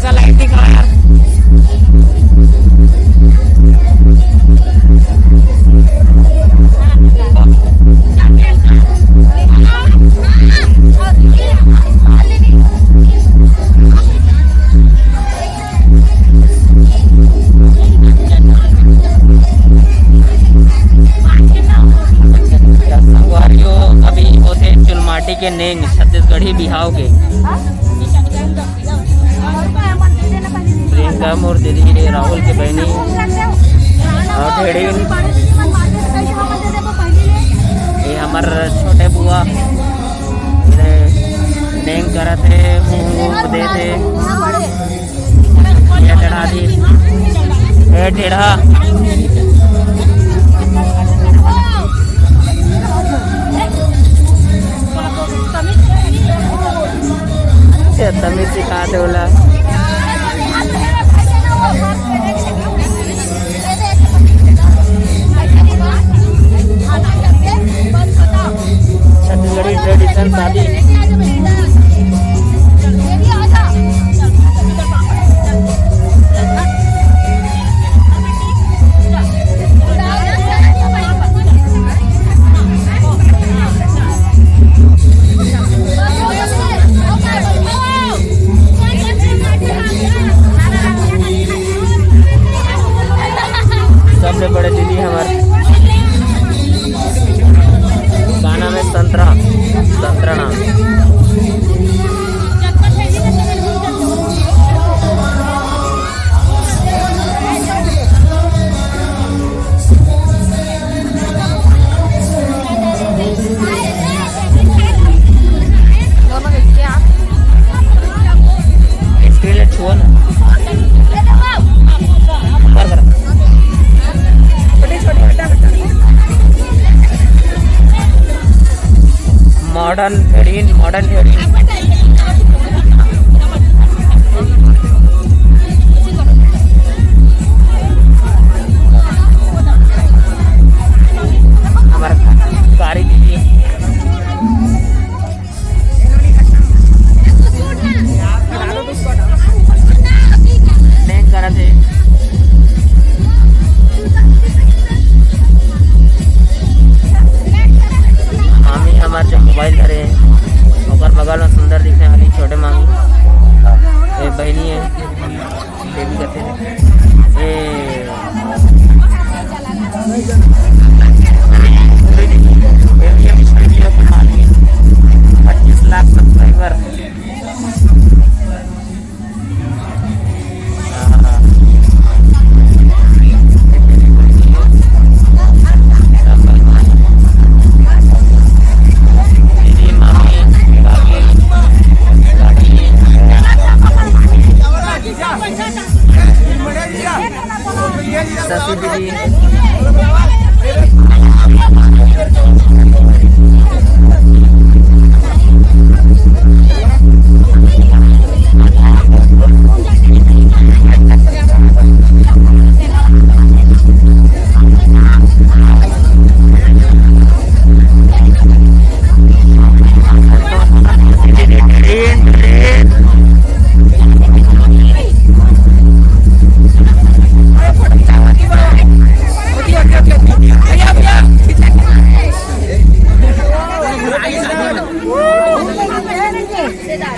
का लाइट दिखा यार। के नेंग छत्तीसगढ़ी बिहाव के प्रियंका मोर दीदी राहुल के बहनी और ढेड़ी ये हमार छोटे बुआ नेंग करत है मुँह दे थे ये चढ़ा दी ए टेढ़ा तमिल सिखाते बोला छत्तीसगढ़ी ट्रेडिशन शादी सबसे बड़े दीदी हमारे गाना में संतरा नाम इसके लिए छुआ ना मॉडर्न थेरीन हमारा कारी दीदी नहीं करा थे हमारे जो मोबाइल धरे और बगल में सुंदर दिखने वाली छोटे मांगी ये बहनी है देवी कहते हैं ये 25 लाख सब्सक्राइबर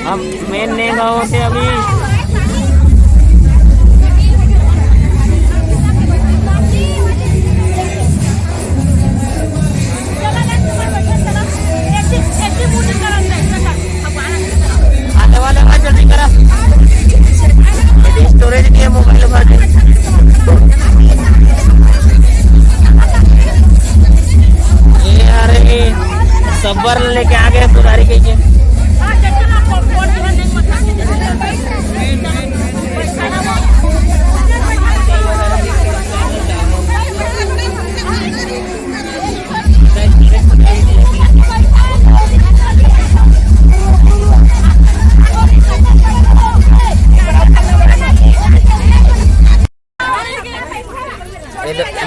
हम मेन नहीं होते अभी आने वाले बात जल्दी करा स्टोरेज नहीं है मोबाइल भर के ये अरे सब्बर लेके आ गए पुजारी कीजिए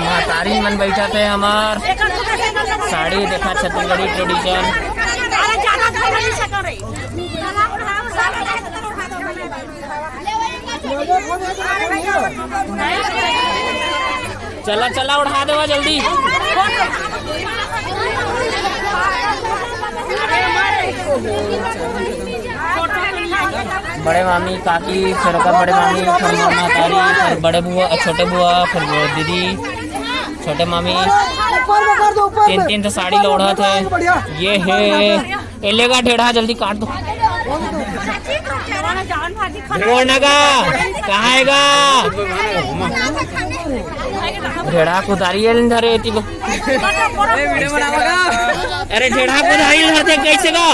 महतारी मन बैठा थे हमार साड़ी देखा छत्तीसगढ़ी ट्रेडिशन चला चला उठा दो जल्दी। बड़े मामी काकी फिर ओकर बड़े मामी फिर मामा तारी फिर बड़े बुआ छोटे बुआ फिर दीदी छोटे मामी 3-3 तो साड़ी लोढ़ा थे। ये है एलेगा ढेढ़ा जल्दी काट दो। कहाँ आएगा ढेढ़ा कुदारी धरे को। अरे ढेढ़ा कुदारी धरते कैसे का।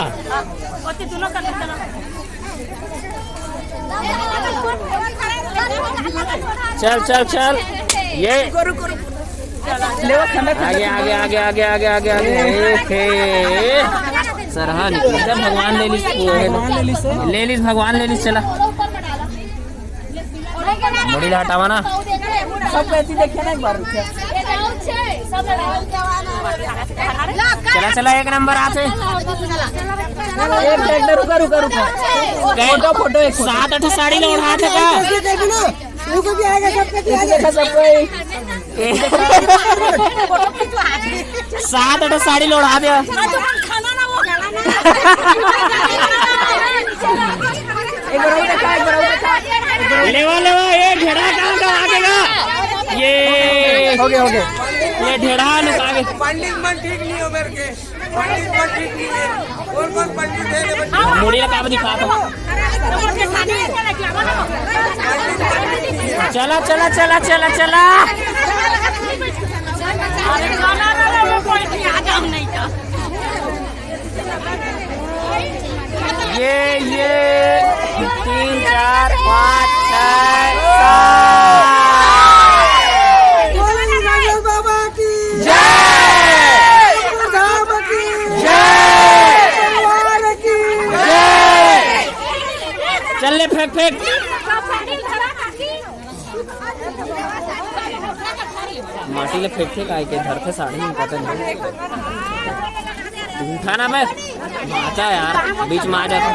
चल चल चल ये आगे आगे आगे आगे आगे आगे आगे सरहा निकल भगवान ले लीस भगवान ले लीस। चला बड़ी हटावा ना सब देखे ना एक बार। चला चला 1 नंबर आते। रुका रुका रुका फोटो फोटो 7-8 साड़ी लोढ़ा थे का। 7-8 साड़ी लोढ़ा दे। लेवा लेवा ये ढेढ़ा कहाँ आगेगा। ये हो गया ये ढेढ़ा आगे। पंडित मन ठीक नहीं हो मेरे के। पंडित मन ठीक नहीं है। कौन पंडित है मुड़ी का दिखा दो। चला चला चला चला चला ये 3 4 5 6 7 बाबा की जय चल ले फेंक फेंक। माटी ले फेंक फेंक आए के धर के साड़ी में पता नहीं उठाना मैं आता यार बीच में आ जाता।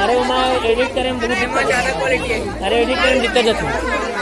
अरे मैं एडिट करें बहुत दिक्कत। अरे एडिट करें दिक्कत है।